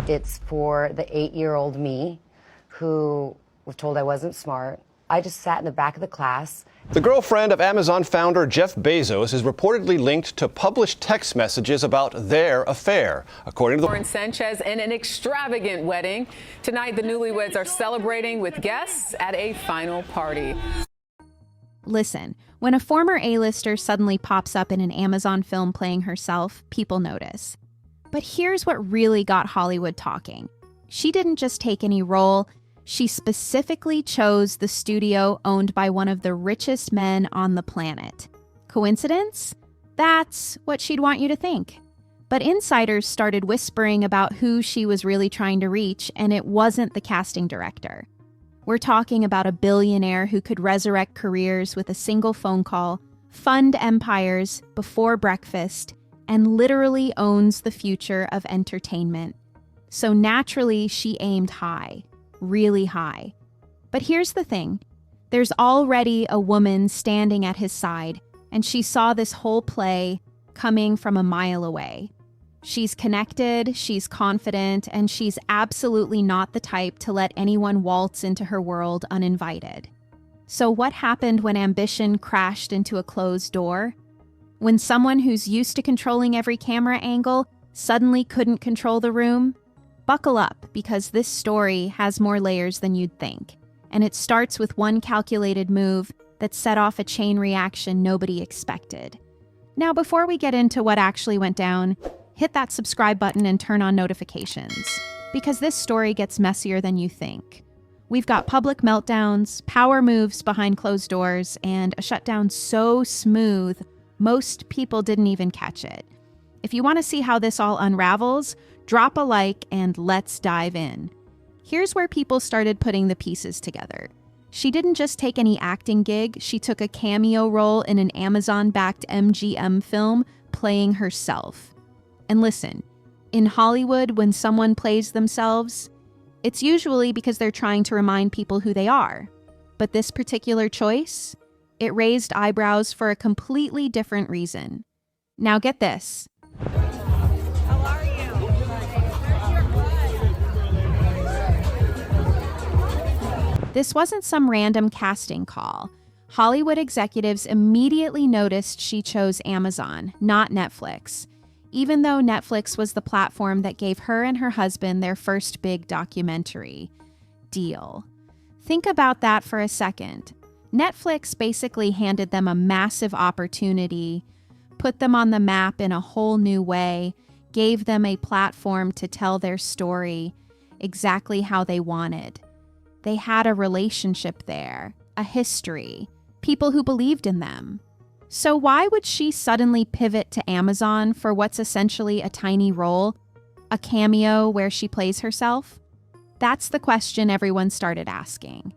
It's for the 8-year-old me who was told I wasn't smart. I just sat in the back of the class. The girlfriend of Amazon founder Jeff Bezos is reportedly linked to published text messages about their affair, according to the Sanchez in an extravagant wedding. Tonight, the newlyweds are celebrating with guests at a final party. Listen, when a former A-lister suddenly pops up in an Amazon film playing herself, people notice. But here's what really got Hollywood talking. She didn't just take any role. She specifically chose the studio owned by one of the richest men on the planet. Coincidence? That's what she'd want you to think. But insiders started whispering about who she was really trying to reach, and it wasn't the casting director. We're talking about a billionaire who could resurrect careers with a single phone call, fund empires before breakfast, and literally owns the future of entertainment. So naturally, she aimed high. Really high. But here's the thing. There's already a woman standing at his side, and she saw this whole play coming from a mile away. She's connected, she's confident, and she's absolutely not the type to let anyone waltz into her world uninvited. So what happened when ambition crashed into a closed door? When someone who's used to controlling every camera angle suddenly couldn't control the room? Buckle up, because this story has more layers than you'd think, and it starts with one calculated move that set off a chain reaction nobody expected. Now, before we get into what actually went down, hit that subscribe button and turn on notifications, because this story gets messier than you think. We've got public meltdowns, power moves behind closed doors, and a shutdown so smooth, most people didn't even catch it. If you want to see how this all unravels, drop a like and let's dive in. Here's where people started putting the pieces together. She didn't just take any acting gig, she took a cameo role in an Amazon-backed MGM film playing herself. And listen, in Hollywood, when someone plays themselves, it's usually because they're trying to remind people who they are. But this particular choice, it raised eyebrows for a completely different reason. Now get this. This wasn't some random casting call. Hollywood executives immediately noticed she chose Amazon, not Netflix, even though Netflix was the platform that gave her and her husband their first big documentary deal. Think about that for a second. Netflix basically handed them a massive opportunity, put them on the map in a whole new way, gave them a platform to tell their story exactly how they wanted. They had a relationship there, a history, people who believed in them. So why would she suddenly pivot to Amazon for what's essentially a tiny role, a cameo where she plays herself? That's the question everyone started asking.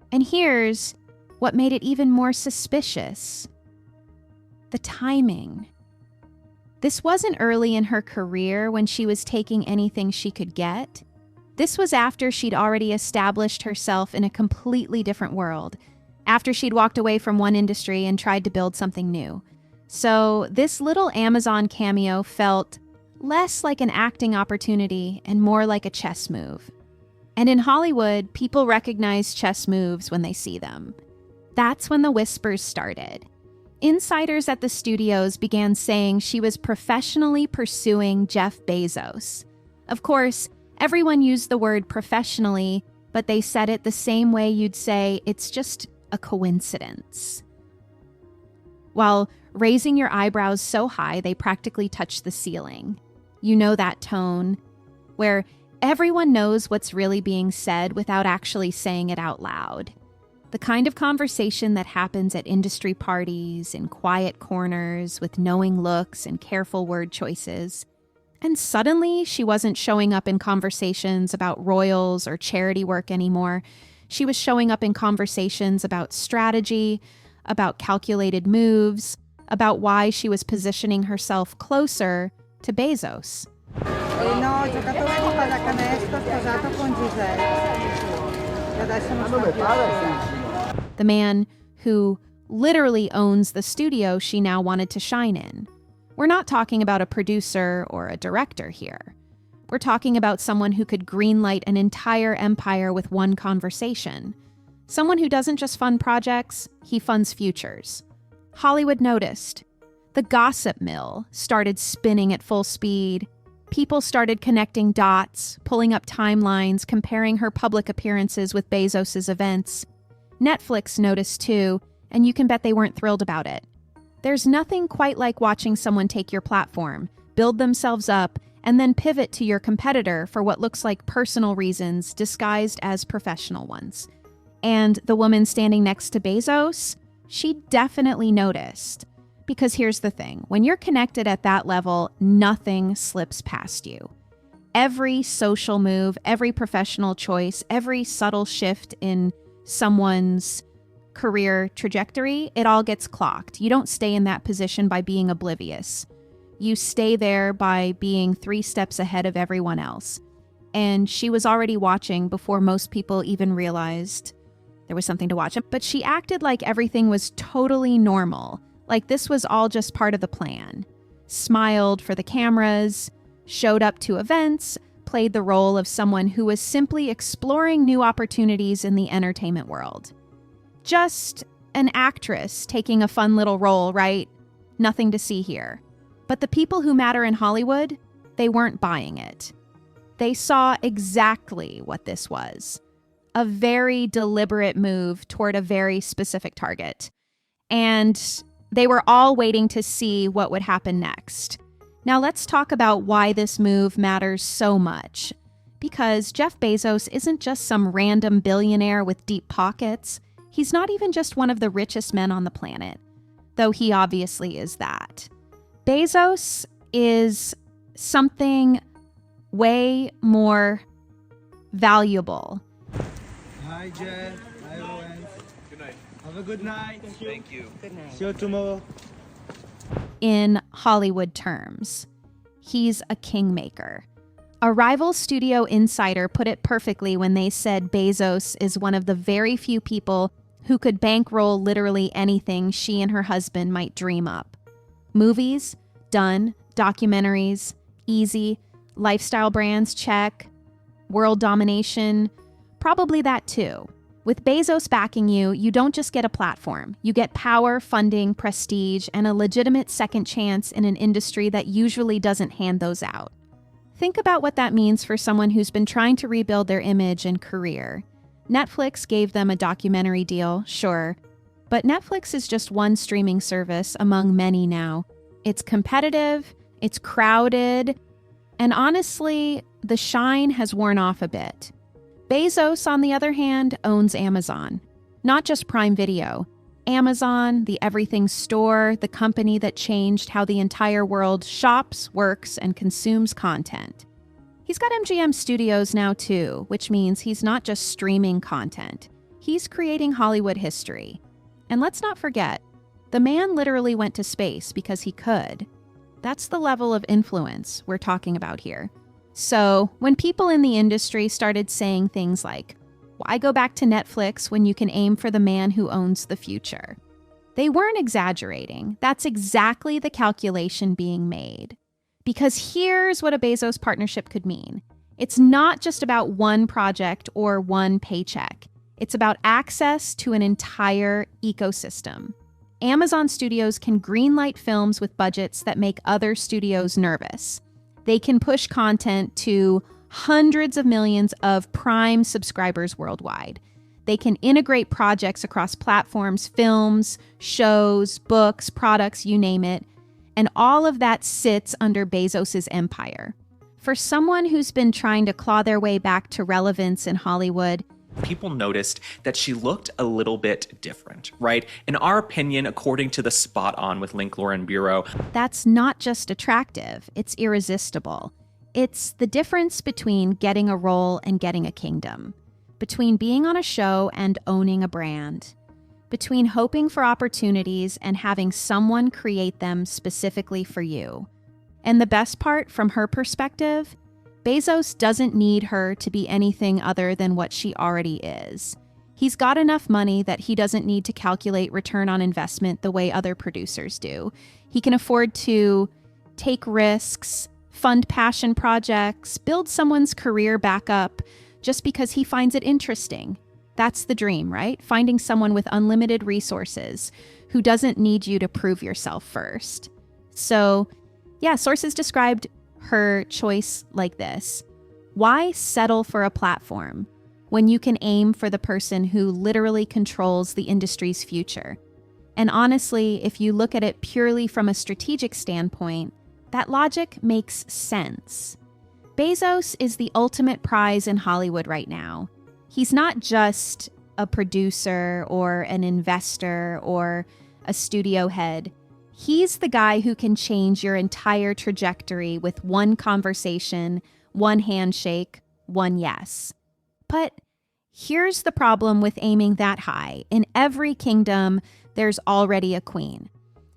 And here's what made it even more suspicious. The timing. This wasn't early in her career when she was taking anything she could get. This was after she'd already established herself in a completely different world, after she'd walked away from one industry and tried to build something new. So this little Amazon cameo felt less like an acting opportunity and more like a chess move. And in Hollywood, people recognize chess moves when they see them. That's when the whispers started. Insiders at the studios began saying she was professionally pursuing Jeff Bezos. Of course, everyone used the word professionally, but they said it the same way you'd say it's just a coincidence. While raising your eyebrows so high they practically touch the ceiling. You know that tone, where everyone knows what's really being said without actually saying it out loud. The kind of conversation that happens at industry parties, in quiet corners, with knowing looks and careful word choices. And suddenly, she wasn't showing up in conversations about royals or charity work anymore. She was showing up in conversations about strategy, about calculated moves, about why she was positioning herself closer to Bezos. The man who literally owns the studio she now wanted to shine in. We're not talking about a producer or a director here. We're talking about someone who could greenlight an entire empire with one conversation. Someone who doesn't just fund projects, he funds futures. Hollywood noticed. The gossip mill started spinning at full speed. People started connecting dots, pulling up timelines, comparing her public appearances with Bezos's events. Netflix noticed too, and you can bet they weren't thrilled about it. There's nothing quite like watching someone take your platform, build themselves up, and then pivot to your competitor for what looks like personal reasons disguised as professional ones. And the woman standing next to Bezos, she definitely noticed. Because here's the thing, when you're connected at that level, nothing slips past you. Every social move, every professional choice, every subtle shift in someone's career trajectory, it all gets clocked. You don't stay in that position by being oblivious. You stay there by being 3 steps ahead of everyone else. And she was already watching before most people even realized there was something to watch. But she acted like everything was totally normal, like this was all just part of the plan. Smiled for the cameras, showed up to events, played the role of someone who was simply exploring new opportunities in the entertainment world. Just an actress taking a fun little role, right? Nothing to see here. But the people who matter in Hollywood, they weren't buying it. They saw exactly what this was. A very deliberate move toward a very specific target. And they were all waiting to see what would happen next. Now let's talk about why this move matters so much. Because Jeff Bezos isn't just some random billionaire with deep pockets. He's not even just one of the richest men on the planet, though he obviously is that. Bezos is something way more valuable. Hi, Jeff. Hi, everyone. Good night. Have a good night. Thank you. Good night. See you tomorrow. In Hollywood terms, he's a kingmaker. A rival studio insider put it perfectly when they said Bezos is one of the very few people who could bankroll literally anything she and her husband might dream up. Movies? Done. Documentaries? Easy. Lifestyle brands? Check. World domination? Probably that too. With Bezos backing you, you don't just get a platform. You get power, funding, prestige, and a legitimate second chance in an industry that usually doesn't hand those out. Think about what that means for someone who's been trying to rebuild their image and career. Netflix gave them a documentary deal, sure, but Netflix is just one streaming service among many now. It's competitive, it's crowded, and honestly, the shine has worn off a bit. Bezos, on the other hand, owns Amazon. Not just Prime Video. Amazon, the everything store, the company that changed how the entire world shops, works, and consumes content. He's got MGM Studios now too, which means he's not just streaming content. He's creating Hollywood history. And let's not forget, the man literally went to space because he could. That's the level of influence we're talking about here. So, when people in the industry started saying things like, why go back to Netflix when you can aim for the man who owns the future? They weren't exaggerating. That's exactly the calculation being made. Because here's what a Bezos partnership could mean. It's not just about one project or one paycheck. It's about access to an entire ecosystem. Amazon Studios can greenlight films with budgets that make other studios nervous. They can push content to hundreds of millions of Prime subscribers worldwide. They can integrate projects across platforms, films, shows, books, products, you name it. And all of that sits under Bezos' empire. For someone who's been trying to claw their way back to relevance in Hollywood, People noticed that she looked a little bit different, right? In our opinion, according to the Spot On with Link Lauren Bureau, that's not just attractive, it's irresistible. It's the difference between getting a role and getting a kingdom, between being on a show and owning a brand, between hoping for opportunities and having someone create them specifically for you. And the best part, from her perspective, Bezos doesn't need her to be anything other than what she already is. He's got enough money that he doesn't need to calculate return on investment the way other producers do. He can afford to take risks, fund passion projects, build someone's career back up just because he finds it interesting. That's the dream, right? Finding someone with unlimited resources who doesn't need you to prove yourself first. So, yeah, sources described her choice like this. Why settle for a platform when you can aim for the person who literally controls the industry's future? And honestly, if you look at it purely from a strategic standpoint, that logic makes sense. Bezos is the ultimate prize in Hollywood right now. He's not just a producer or an investor or a studio head. He's the guy who can change your entire trajectory with one conversation, one handshake, one yes. But here's the problem with aiming that high. In every kingdom, there's already a queen.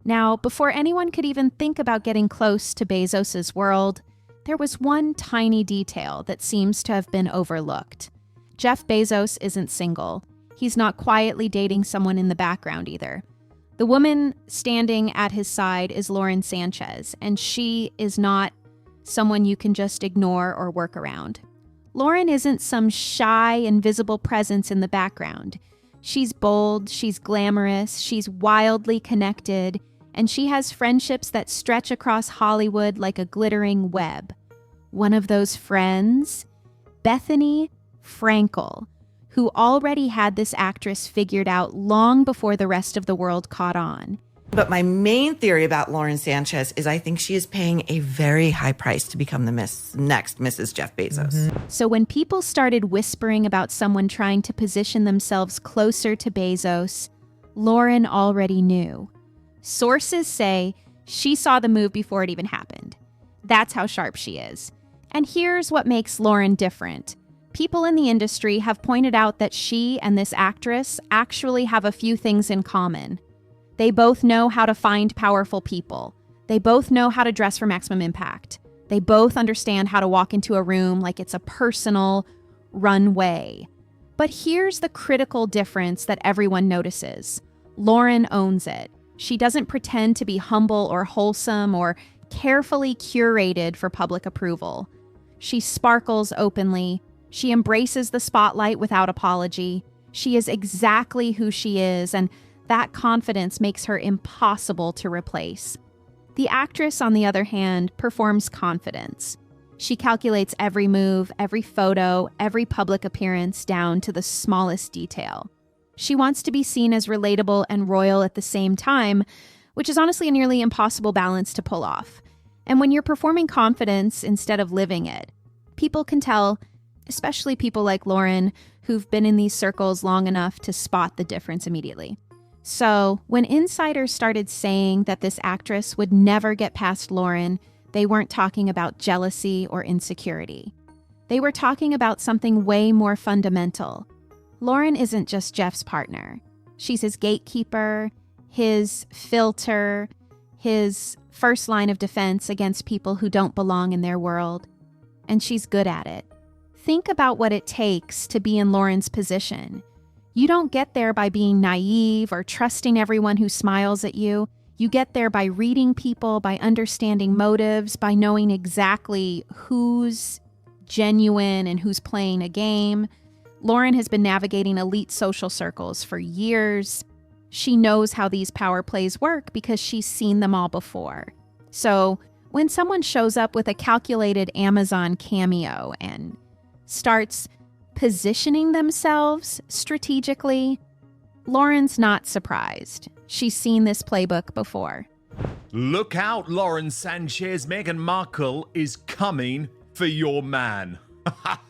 Now, before anyone could even think about getting close to Bezos's world, there was one tiny detail that seems to have been overlooked. Jeff Bezos isn't single. He's not quietly dating someone in the background either. The woman standing at his side is Lauren Sanchez, and she is not someone you can just ignore or work around. Lauren isn't some shy, invisible presence in the background. She's bold, she's glamorous, she's wildly connected, and she has friendships that stretch across Hollywood like a glittering web. One of those friends, Bethany Frankel, who already had this actress figured out long before the rest of the world caught on. But my main theory about Lauren Sanchez is I think she is paying a very high price to become the next Mrs. Jeff Bezos. So when people started whispering about someone trying to position themselves closer to Bezos, Lauren already knew. Sources say she saw the move before it even happened. That's how sharp she is. And here's what makes Lauren different. People in the industry have pointed out that she and this actress actually have a few things in common. They both know how to find powerful people. They both know how to dress for maximum impact. They both understand how to walk into a room like it's a personal runway. But here's the critical difference that everyone notices. Lauren owns it. She doesn't pretend to be humble or wholesome or carefully curated for public approval. She sparkles openly. She embraces the spotlight without apology. She is exactly who she is, and that confidence makes her impossible to replace. The actress, on the other hand, performs confidence. She calculates every move, every photo, every public appearance down to the smallest detail. She wants to be seen as relatable and royal at the same time, which is honestly a nearly impossible balance to pull off. And when you're performing confidence instead of living it, people can tell, especially people like Lauren, who've been in these circles long enough to spot the difference immediately. So when insiders started saying that this actress would never get past Lauren, they weren't talking about jealousy or insecurity. They were talking about something way more fundamental. Lauren isn't just Jeff's partner. She's his gatekeeper, his filter, his first line of defense against people who don't belong in their world. And she's good at it. Think about what it takes to be in Lauren's position. You don't get there by being naive or trusting everyone who smiles at you. You get there by reading people, by understanding motives, by knowing exactly who's genuine and who's playing a game. Lauren has been navigating elite social circles for years. She knows how these power plays work because she's seen them all before. So when someone shows up with a calculated Amazon cameo and starts positioning themselves strategically, Lauren's not surprised. She's seen this playbook before. Look out, Lauren Sanchez. Meghan Markle is coming for your man.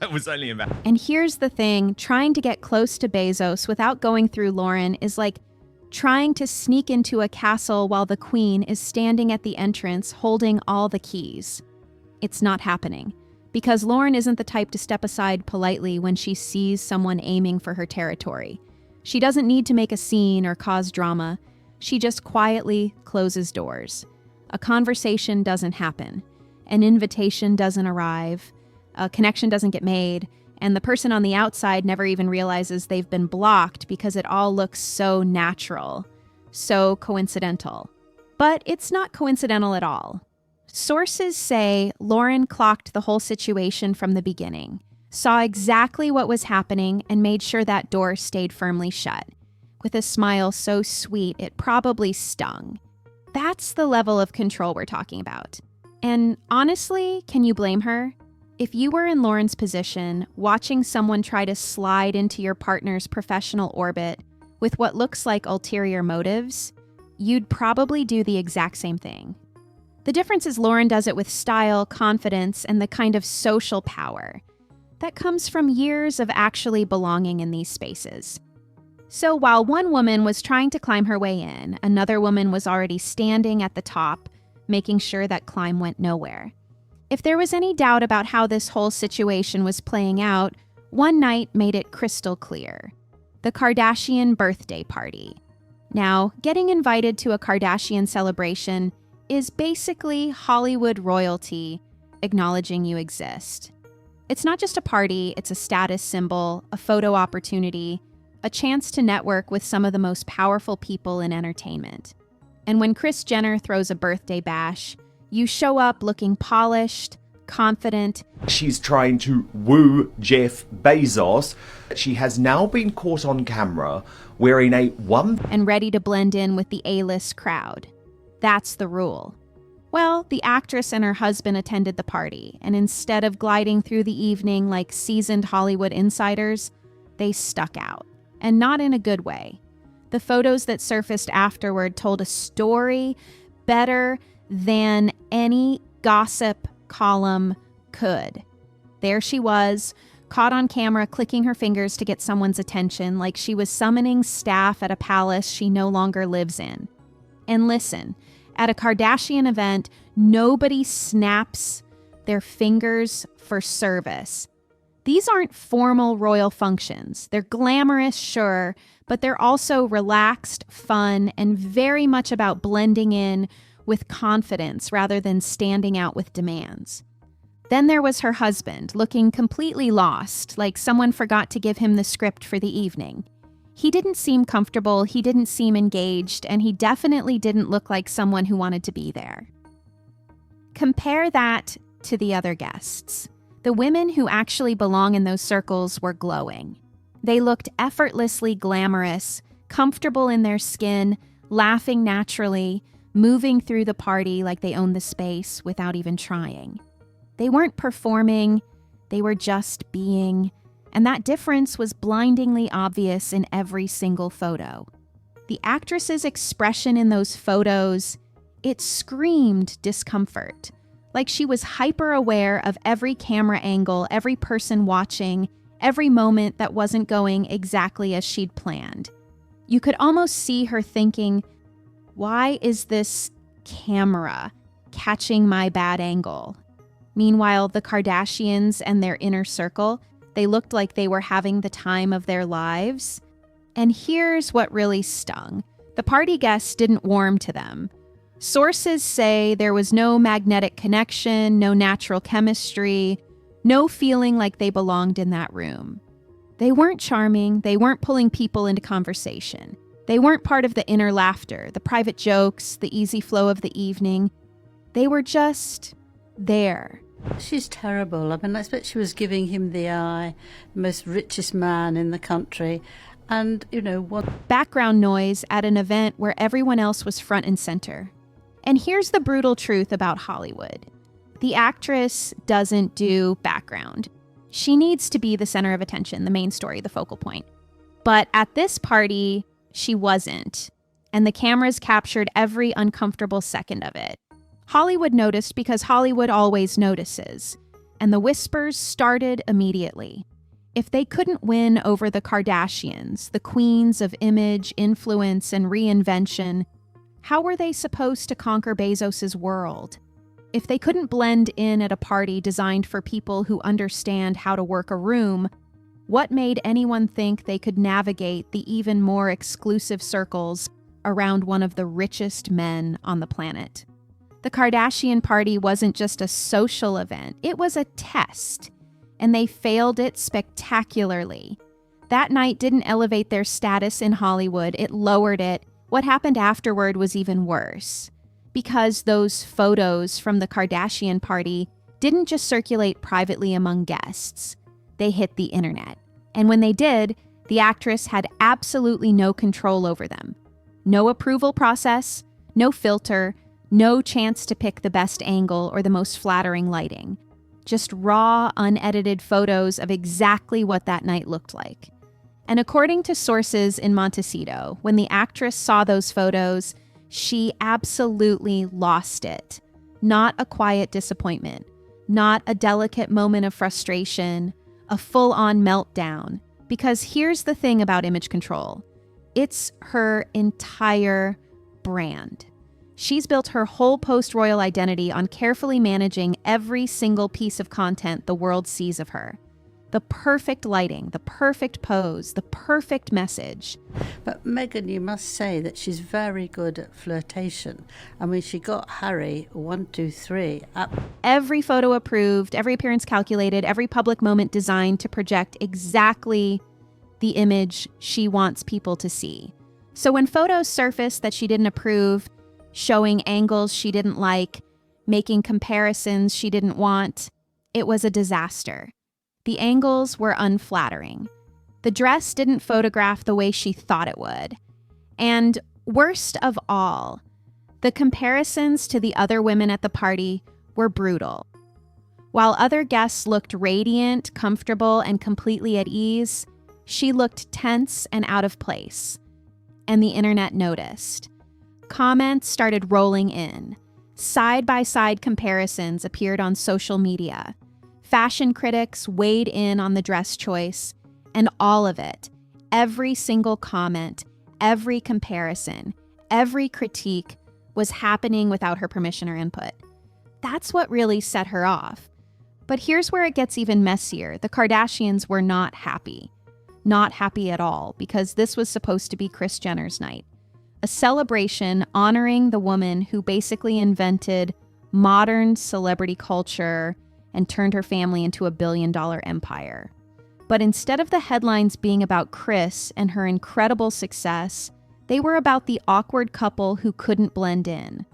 It was only a man. And here's the thing, trying to get close to Bezos without going through Lauren is like trying to sneak into a castle while the queen is standing at the entrance holding all the keys. It's not happening. Because Lauren isn't the type to step aside politely when she sees someone aiming for her territory. She doesn't need to make a scene or cause drama. She just quietly closes doors. A conversation doesn't happen. An invitation doesn't arrive. A connection doesn't get made. And the person on the outside never even realizes they've been blocked because it all looks so natural, so coincidental. But it's not coincidental at all. Sources say Lauren clocked the whole situation from the beginning, saw exactly what was happening, and made sure that door stayed firmly shut, with a smile so sweet it probably stung. That's the level of control we're talking about. And honestly, can you blame her? If you were in Lauren's position, watching someone try to slide into your partner's professional orbit with what looks like ulterior motives, you'd probably do the exact same thing. The difference is Lauren does it with style, confidence, and the kind of social power that comes from years of actually belonging in these spaces. So while one woman was trying to climb her way in, another woman was already standing at the top, making sure that climb went nowhere. If there was any doubt about how this whole situation was playing out, one night made it crystal clear. The Kardashian birthday party. Now, getting invited to a Kardashian celebration is basically Hollywood royalty acknowledging you exist. It's not just a party, it's a status symbol, a photo opportunity, a chance to network with some of the most powerful people in entertainment. And when Kris Jenner throws a birthday bash, you show up looking polished, confident. She's trying to woo Jeff Bezos. She has now been caught on camera wearing and ready to blend in with the A-list crowd. That's the rule. Well, the actress and her husband attended the party, and instead of gliding through the evening like seasoned Hollywood insiders, they stuck out. And not in a good way. The photos that surfaced afterward told a story better than any gossip column could. There she was, caught on camera clicking her fingers to get someone's attention like she was summoning staff at a palace she no longer lives in. And listen, at a Kardashian event, nobody snaps their fingers for service. These aren't formal royal functions. They're glamorous, sure, but they're also relaxed, fun, and very much about blending in with confidence rather than standing out with demands. Then there was her husband, looking completely lost, like someone forgot to give him the script for the evening. He didn't seem comfortable, he didn't seem engaged, and he definitely didn't look like someone who wanted to be there. Compare that to the other guests. The women who actually belong in those circles were glowing. They looked effortlessly glamorous, comfortable in their skin, laughing naturally, moving through the party like they owned the space without even trying. They weren't performing, they were just being, and that difference was blindingly obvious in every single photo. The actress's expression in those photos, it screamed discomfort. Like she was hyper-aware of every camera angle, every person watching, every moment that wasn't going exactly as she'd planned. You could almost see her thinking, why is this camera catching my bad angle? Meanwhile, the Kardashians and their inner circle, they looked like they were having the time of their lives. And here's what really stung. The party guests didn't warm to them. Sources say there was no magnetic connection, no natural chemistry, no feeling like they belonged in that room. They weren't charming, they weren't pulling people into conversation. They weren't part of the inner laughter, the private jokes, the easy flow of the evening. They were just there. She's terrible. I mean, I expect she was giving him the eye, the most richest man in the country. And, you know, what background noise at an event where everyone else was front and center. And here's the brutal truth about Hollywood. The actress doesn't do background. She needs to be the center of attention, the main story, the focal point. But at this party, she wasn't. And the cameras captured every uncomfortable second of it. Hollywood noticed because Hollywood always notices. And the whispers started immediately. If they couldn't win over the Kardashians, the queens of image, influence, and reinvention, how were they supposed to conquer Bezos' world? If they couldn't blend in at a party designed for people who understand how to work a room, what made anyone think they could navigate the even more exclusive circles around one of the richest men on the planet? The Kardashian party wasn't just a social event, it was a test. And they failed it spectacularly. That night didn't elevate their status in Hollywood, it lowered it. What happened afterward was even worse. because those photos from the Kardashian party didn't just circulate privately among guests. They hit the internet. And when they did, the actress had absolutely no control over them. No approval process, no filter, no chance to pick the best angle or the most flattering lighting. Just raw, unedited photos of exactly what that night looked like. And according to sources in Montecito, when the actress saw those photos, she absolutely lost it. Not a quiet disappointment, not a delicate moment of frustration, a full-on meltdown. Because here's the thing about image control. It's her entire brand. She's built her whole post-royal identity on carefully managing every single piece of content the world sees of her. The perfect lighting, the perfect pose, the perfect message. But Meghan, you must say that she's very good at flirtation. I mean, she got Harry 1, 2, 3. Every photo approved, every appearance calculated, every public moment designed to project exactly the image she wants people to see. So when photos surfaced that she didn't approve, showing angles she didn't like, making comparisons she didn't want, it was a disaster. The angles were unflattering. The dress didn't photograph the way she thought it would. And worst of all, the comparisons to the other women at the party were brutal. While other guests looked radiant, comfortable, and completely at ease, she looked tense and out of place. And the internet noticed. Comments started rolling in. Side-by-side comparisons appeared on social media. Fashion critics weighed in on the dress choice, and all of it, every single comment, every comparison, every critique was happening without her permission or input. That's what really set her off. But here's where it gets even messier. The Kardashians were not happy. Not happy at all, because this was supposed to be Kris Jenner's night. A celebration honoring the woman who basically invented modern celebrity culture and turned her family into a billion-dollar empire. But instead of the headlines being about Kris and her incredible success, they were about the awkward couple who couldn't blend in.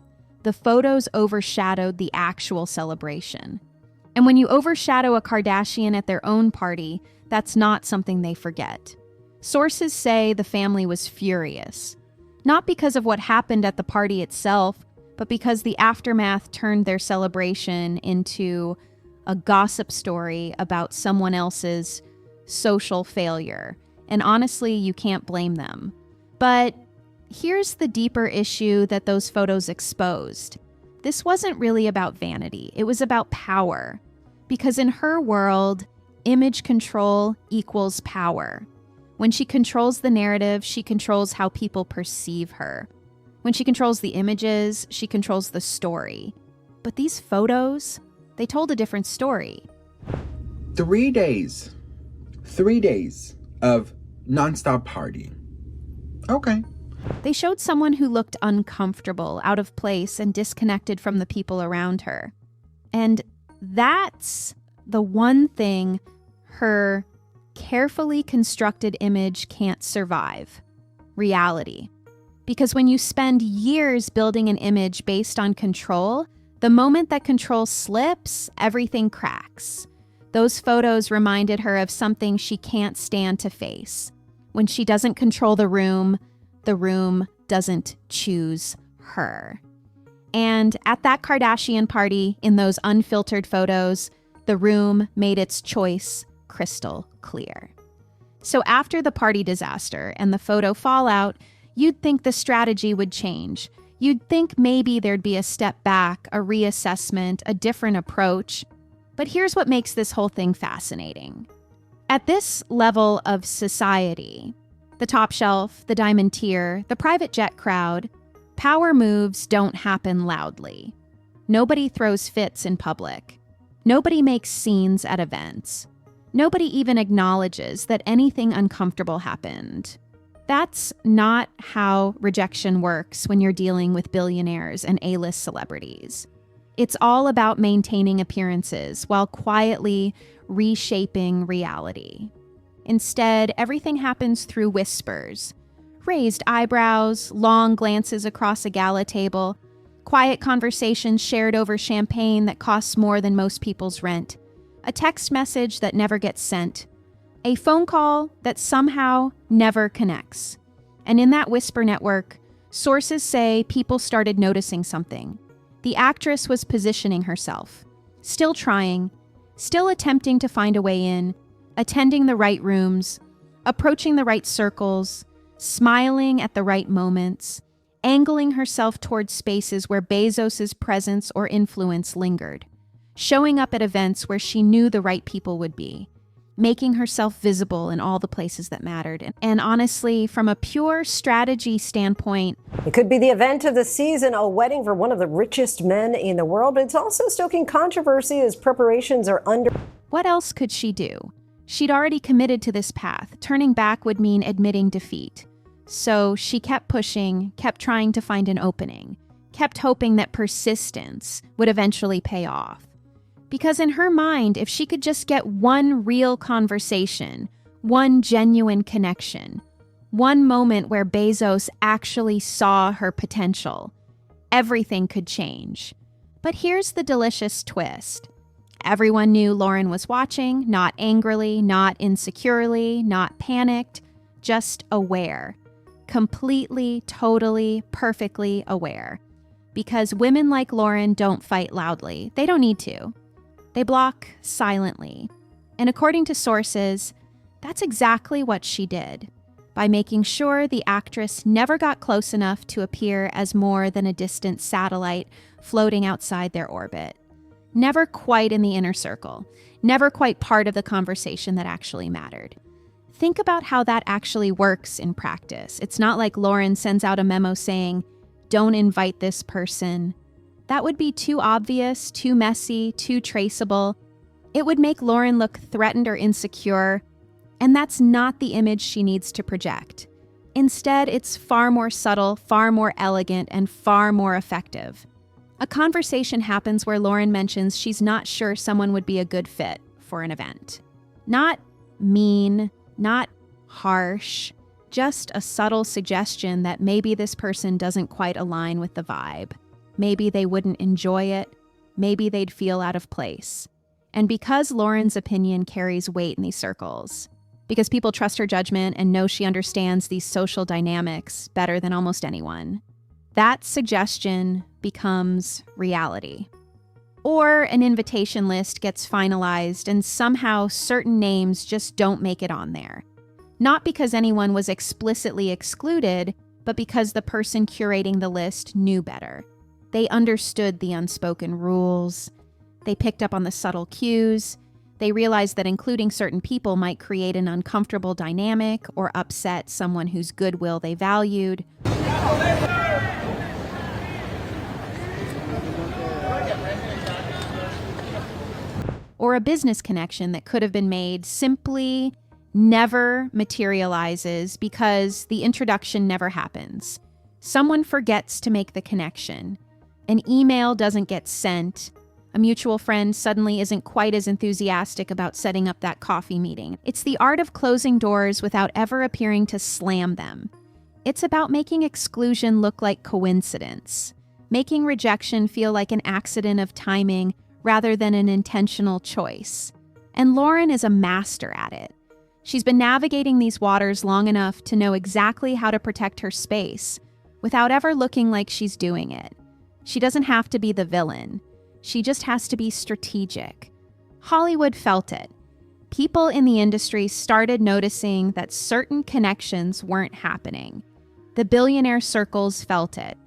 The photos overshadowed the actual celebration. And when you overshadow a Kardashian at their own party, that's not something they forget. Sources say the family was furious. Not because of what happened at the party itself, but because the aftermath turned their celebration into a gossip story about someone else's social failure. And honestly, you can't blame them. But here's the deeper issue that those photos exposed. This wasn't really about vanity. It was about power. Because in her world, image control equals power. When she controls the narrative, she controls how people perceive her. When she controls the images, she controls the story. But these photos, they told a different story. 3 days. 3 days of nonstop party. Okay. They showed someone who looked uncomfortable, out of place, and disconnected from the people around her. And that's the one thing her carefully constructed image can't survive: reality. Because when you spend years building an image based on control, the moment that control slips, everything cracks. Those photos reminded her of something she can't stand to face. When she doesn't control the room doesn't choose her. And at that Kardashian party, in those unfiltered photos, the room made its choice crystal clear. So after the party disaster and the photo fallout, you'd think the strategy would change. You'd think maybe there'd be a step back, a reassessment, a different approach. But here's what makes this whole thing fascinating. At this level of society, the top shelf, the diamond tier, the private jet crowd, power moves don't happen loudly. Nobody throws fits in public. Nobody makes scenes at events. Nobody even acknowledges that anything uncomfortable happened. That's not how rejection works when you're dealing with billionaires and A-list celebrities. It's all about maintaining appearances while quietly reshaping reality. Instead, everything happens through whispers. Raised eyebrows, long glances across a gala table, quiet conversations shared over champagne that costs more than most people's rent, a text message that never gets sent, a phone call that somehow never connects. And in that whisper network, sources say people started noticing something. The actress was positioning herself, still trying, still attempting to find a way in, attending the right rooms, approaching the right circles, smiling at the right moments, angling herself towards spaces where Bezos' presence or influence lingered, showing up at events where she knew the right people would be, making herself visible in all the places that mattered. And honestly, from a pure strategy standpoint, it could be the event of the season, a wedding for one of the richest men in the world. It's also stoking controversy as preparations are under. What else could she do? She'd already committed to this path. Turning back would mean admitting defeat. So she kept pushing, kept trying to find an opening, kept hoping that persistence would eventually pay off. Because in her mind, if she could just get one real conversation, one genuine connection, one moment where Bezos actually saw her potential, everything could change. But here's the delicious twist. Everyone knew Lauren was watching, not angrily, not insecurely, not panicked, just aware. Completely, totally, perfectly aware. Because women like Lauren don't fight loudly. They don't need to. They block silently. And according to sources, that's exactly what she did, by making sure the actress never got close enough to appear as more than a distant satellite floating outside their orbit. Never quite in the inner circle, never quite part of the conversation that actually mattered. Think about how that actually works in practice. It's not like Lauren sends out a memo saying, "Don't invite this person." That would be too obvious, too messy, too traceable. It would make Lauren look threatened or insecure, and that's not the image she needs to project. Instead, it's far more subtle, far more elegant, and far more effective. A conversation happens where Lauren mentions she's not sure someone would be a good fit for an event. Not mean, not harsh, just a subtle suggestion that maybe this person doesn't quite align with the vibe. Maybe they wouldn't enjoy it. Maybe they'd feel out of place. And because Lauren's opinion carries weight in these circles, because people trust her judgment and know she understands these social dynamics better than almost anyone, that suggestion becomes reality. Or an invitation list gets finalized and somehow certain names just don't make it on there. Not because anyone was explicitly excluded, but because the person curating the list knew better. They understood the unspoken rules. They picked up on the subtle cues. They realized that including certain people might create an uncomfortable dynamic or upset someone whose goodwill they valued. Or a business connection that could have been made simply never materializes because the introduction never happens. Someone forgets to make the connection. An email doesn't get sent. A mutual friend suddenly isn't quite as enthusiastic about setting up that coffee meeting. It's the art of closing doors without ever appearing to slam them. It's about making exclusion look like coincidence, making rejection feel like an accident of timing rather than an intentional choice. And Lauren is a master at it. She's been navigating these waters long enough to know exactly how to protect her space without ever looking like she's doing it. She doesn't have to be the villain. She just has to be strategic. Hollywood felt it. People in the industry started noticing that certain connections weren't happening. The billionaire circles felt it.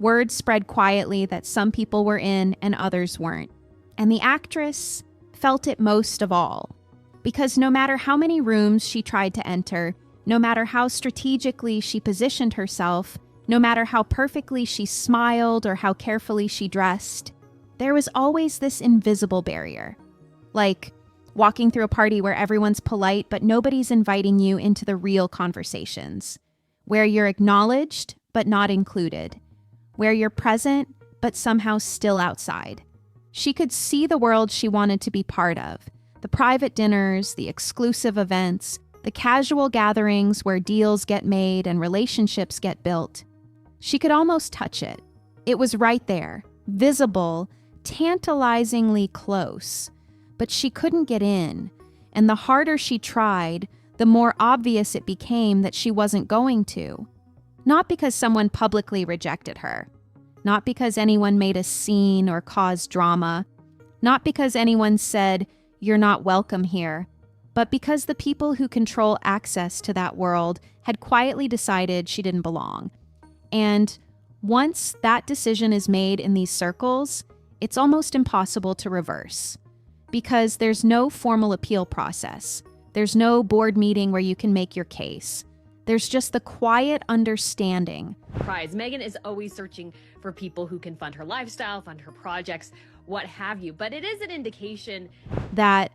Word spread quietly that some people were in and others weren't. And the actress felt it most of all. Because no matter how many rooms she tried to enter, no matter how strategically she positioned herself, no matter how perfectly she smiled or how carefully she dressed, there was always this invisible barrier. Like walking through a party where everyone's polite but nobody's inviting you into the real conversations, where you're acknowledged but not included, where you're present but somehow still outside. She could see the world she wanted to be part of, the private dinners, the exclusive events, the casual gatherings where deals get made and relationships get built. She could almost touch it. It was right there, visible, tantalizingly close. But she couldn't get in, and the harder she tried, the more obvious it became that she wasn't going to. Not because someone publicly rejected her. Not because anyone made a scene or caused drama. Not because anyone said, "You're not welcome here," but because the people who control access to that world had quietly decided she didn't belong. And once that decision is made in these circles, it's almost impossible to reverse. Because there's no formal appeal process. There's no board meeting where you can make your case. There's just the quiet understanding. Meghan is always searching for people who can fund her lifestyle, fund her projects, what have you. But it is an indication that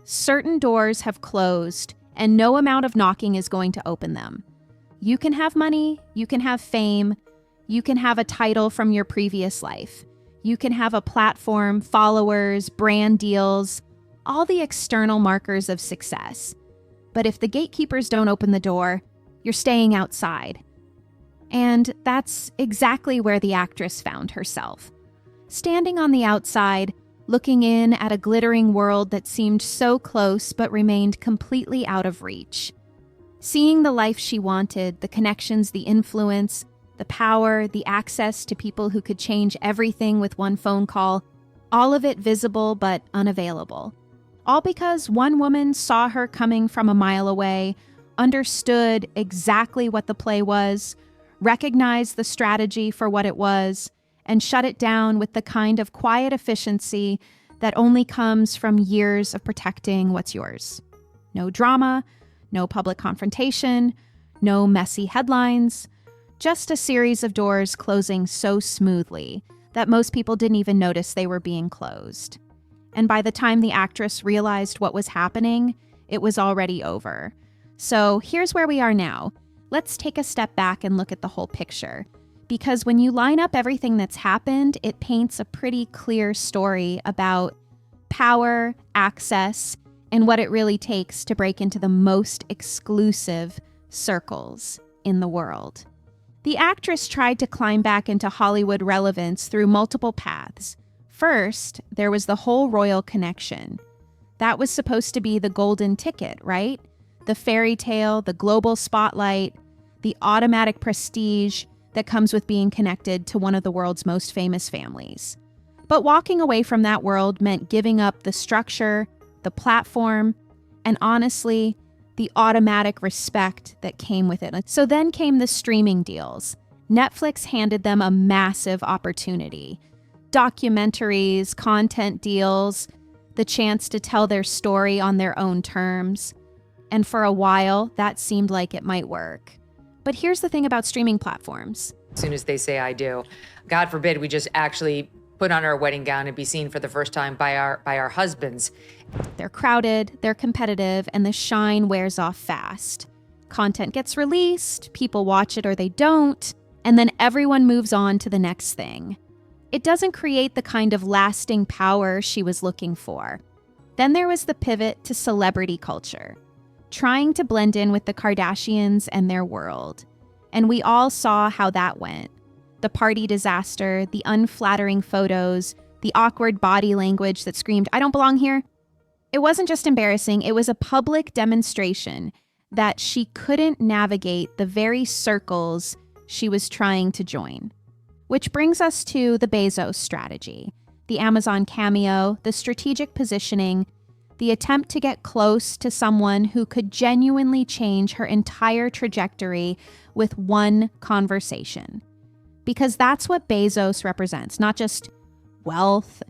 certain doors have closed and no amount of knocking is going to open them. You can have money, you can have fame, you can have a title from your previous life. You can have a platform, followers, brand deals, all the external markers of success. But if the gatekeepers don't open the door, you're staying outside. And that's exactly where the actress found herself. Standing on the outside, looking in at a glittering world that seemed so close but remained completely out of reach. Seeing the life she wanted, the connections, the influence, the power, the access to people who could change everything with one phone call, all of it visible but unavailable. All because one woman saw her coming from a mile away, understood exactly what the play was, recognized the strategy for what it was, and shut it down with the kind of quiet efficiency that only comes from years of protecting what's yours. No drama, no public confrontation, no messy headlines, just a series of doors closing so smoothly that most people didn't even notice they were being closed. And by the time the actress realized what was happening, it was already over. So here's where we are now. Let's take a step back and look at the whole picture. Because when you line up everything that's happened, it paints a pretty clear story about power, access, and what it really takes to break into the most exclusive circles in the world. The actress tried to climb back into Hollywood relevance through multiple paths. First, there was the whole royal connection. That was supposed to be the golden ticket, right? The fairy tale, the global spotlight, the automatic prestige that comes with being connected to one of the world's most famous families. But walking away from that world meant giving up the structure, the platform, and honestly, the automatic respect that came with it. So then came the streaming deals. Netflix handed them a massive opportunity. Documentaries, content deals, the chance to tell their story on their own terms. And for a while, that seemed like it might work. But here's the thing about streaming platforms. As soon as they say I do, God forbid we just actually put on our wedding gown and be seen for the first time by our husbands. They're crowded, they're competitive, and the shine wears off fast. Content gets released, people watch it or they don't, and then everyone moves on to the next thing. It doesn't create the kind of lasting power she was looking for. Then there was the pivot to celebrity culture, trying to blend in with the Kardashians and their world. And we all saw how that went. The party disaster, the unflattering photos, the awkward body language that screamed, "I don't belong here." It wasn't just embarrassing, it was a public demonstration that she couldn't navigate the very circles she was trying to join. Which brings us to the Bezos strategy, the Amazon cameo, the strategic positioning, the attempt to get close to someone who could genuinely change her entire trajectory with one conversation. Because that's what Bezos represents, not just wealth,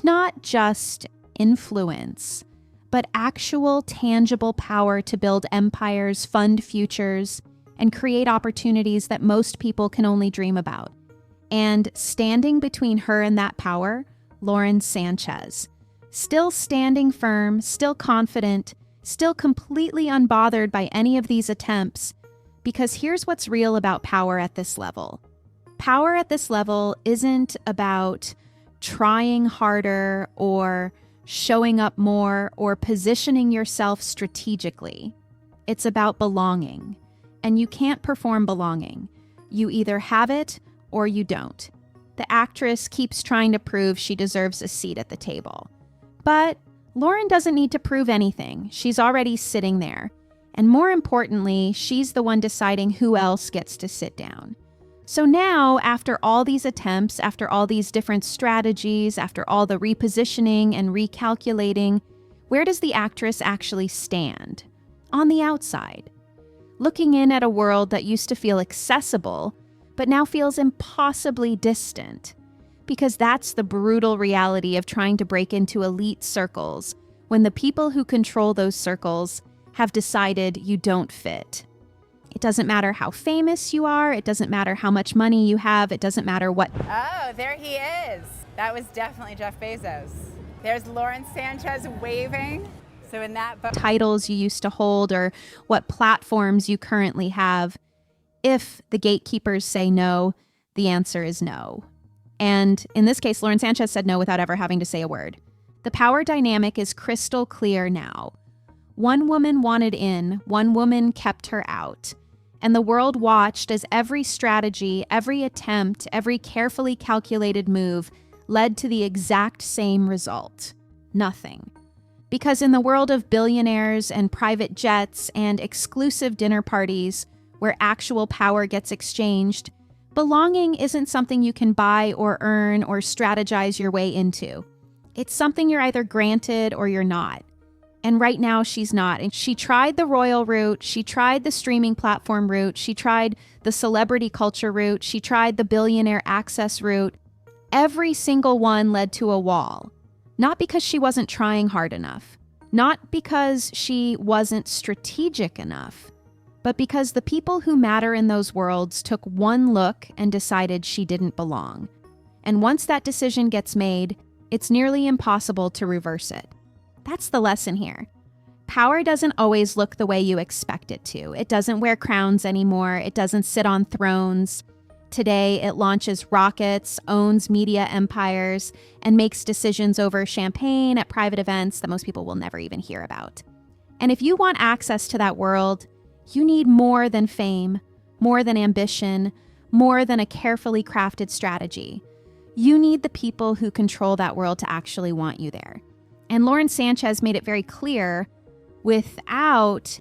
not just influence, but actual tangible power to build empires, fund futures, and create opportunities that most people can only dream about. And standing between her and that power, Lauren Sanchez. Still standing firm, still confident, still completely unbothered by any of these attempts. Because here's what's real about power at this level. Power at this level isn't about trying harder or showing up more or positioning yourself strategically. It's about belonging. And you can't perform belonging. You either have it or you don't. The actress keeps trying to prove she deserves a seat at the table. But Lauren doesn't need to prove anything. She's already sitting there. And more importantly, she's the one deciding who else gets to sit down. So now, after all these attempts, after all these different strategies, after all the repositioning and recalculating, where does the actress actually stand? On the outside. Looking in at a world that used to feel accessible, but now feels impossibly distant. Because that's the brutal reality of trying to break into elite circles, when the people who control those circles have decided you don't fit. It doesn't matter how famous you are, it doesn't matter how much money you have, it doesn't matter what. Oh, there he is. That was definitely Jeff Bezos. There's Lauren Sanchez waving. So in that titles you used to hold or what platforms you currently have, if the gatekeepers say no, the answer is no. And in this case, Lauren Sanchez said no without ever having to say a word. The power dynamic is crystal clear now. One woman wanted in, one woman kept her out. And the world watched as every strategy, every attempt, every carefully calculated move led to the exact same result. Nothing. Because in the world of billionaires and private jets and exclusive dinner parties where actual power gets exchanged, belonging isn't something you can buy or earn or strategize your way into. It's something you're either granted or you're not. And right now she's not. And she tried the royal route, she tried the streaming platform route, she tried the celebrity culture route, she tried the billionaire access route. Every single one led to a wall. Not because she wasn't trying hard enough, not because she wasn't strategic enough, but because the people who matter in those worlds took one look and decided she didn't belong. And once that decision gets made, it's nearly impossible to reverse it. That's the lesson here. Power doesn't always look the way you expect it to. It doesn't wear crowns anymore. It doesn't sit on thrones. Today, it launches rockets, owns media empires, and makes decisions over champagne at private events that most people will never even hear about. And if you want access to that world, you need more than fame, more than ambition, more than a carefully crafted strategy. You need the people who control that world to actually want you there. And Lauren Sanchez made it very clear, without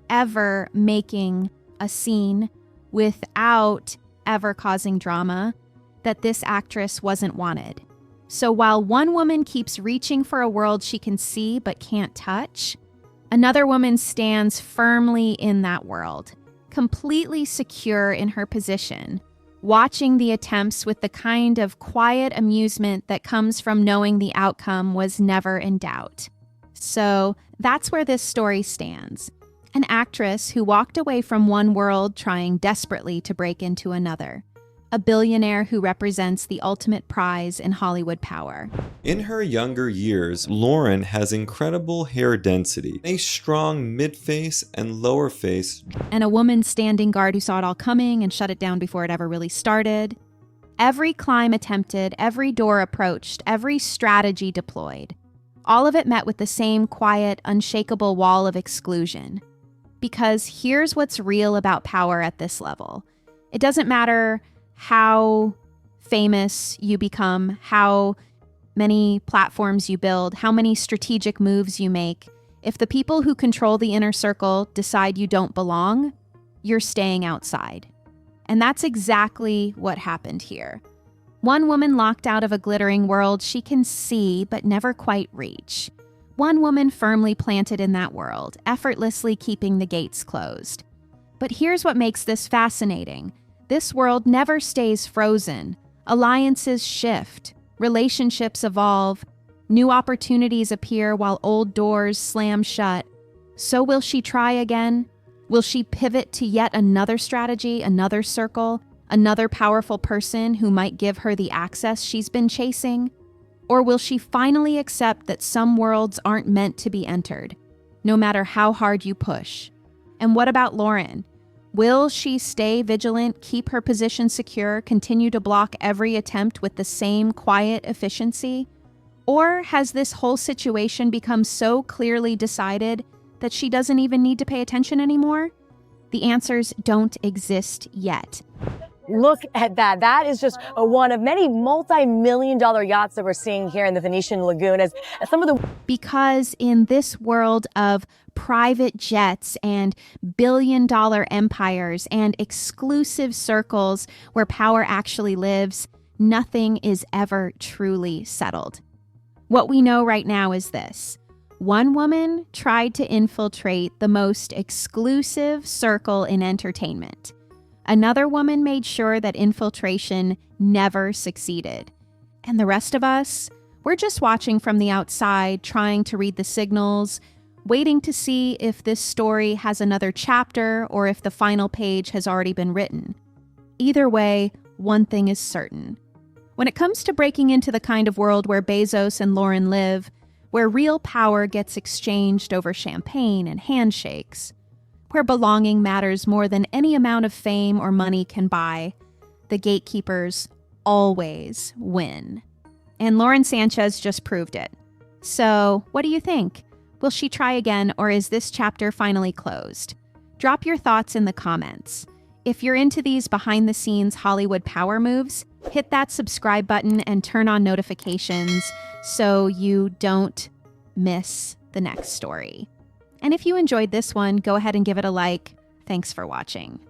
ever making a scene, without ever causing drama, that this actress wasn't wanted. So while one woman keeps reaching for a world she can see but can't touch, another woman stands firmly in that world, completely secure in her position, watching the attempts with the kind of quiet amusement that comes from knowing the outcome was never in doubt. So that's where this story stands. An actress who walked away from one world trying desperately to break into another. A billionaire who represents the ultimate prize in Hollywood power. In her younger years, Lauren has incredible hair density, a strong mid-face and lower face, and a woman standing guard who saw it all coming and shut it down before it ever really started. Every climb attempted, every door approached, every strategy deployed. All of it met with the same quiet, unshakable wall of exclusion. Because here's what's real about power at this level. It doesn't matter how famous you become, how many platforms you build, how many strategic moves you make. If the people who control the inner circle decide you don't belong, you're staying outside. And that's exactly what happened here. One woman locked out of a glittering world she can see but never quite reach. One woman firmly planted in that world, effortlessly keeping the gates closed. But here's what makes this fascinating. This world never stays frozen. Alliances shift, relationships evolve, new opportunities appear while old doors slam shut. So will she try again? Will she pivot to yet another strategy, another circle, another powerful person who might give her the access she's been chasing? Or will she finally accept that some worlds aren't meant to be entered, no matter how hard you push? And what about Lauren? Will she stay vigilant, keep her position secure, continue to block every attempt with the same quiet efficiency? Or has this whole situation become so clearly decided that she doesn't even need to pay attention anymore? The answers don't exist yet. Look at that. That is just one of many multi-million-dollar yachts that we're seeing here in the Venetian Lagoon. As some of the Because in this world of private jets and billion-dollar empires and exclusive circles where power actually lives, nothing is ever truly settled. What we know right now is this. One woman tried to infiltrate the most exclusive circle in entertainment. Another woman made sure that infiltration never succeeded. And the rest of us, we're just watching from the outside, trying to read the signals, waiting to see if this story has another chapter or if the final page has already been written. Either way, one thing is certain. When it comes to breaking into the kind of world where Bezos and Lauren live, where real power gets exchanged over champagne and handshakes, where belonging matters more than any amount of fame or money can buy, the gatekeepers always win. And Lauren Sanchez just proved it. So, what do you think? Will she try again, or is this chapter finally closed? Drop your thoughts in the comments. If you're into these behind-the-scenes Hollywood power moves, hit that subscribe button and turn on notifications so you don't miss the next story. And if you enjoyed this one, go ahead and give it a like. Thanks for watching.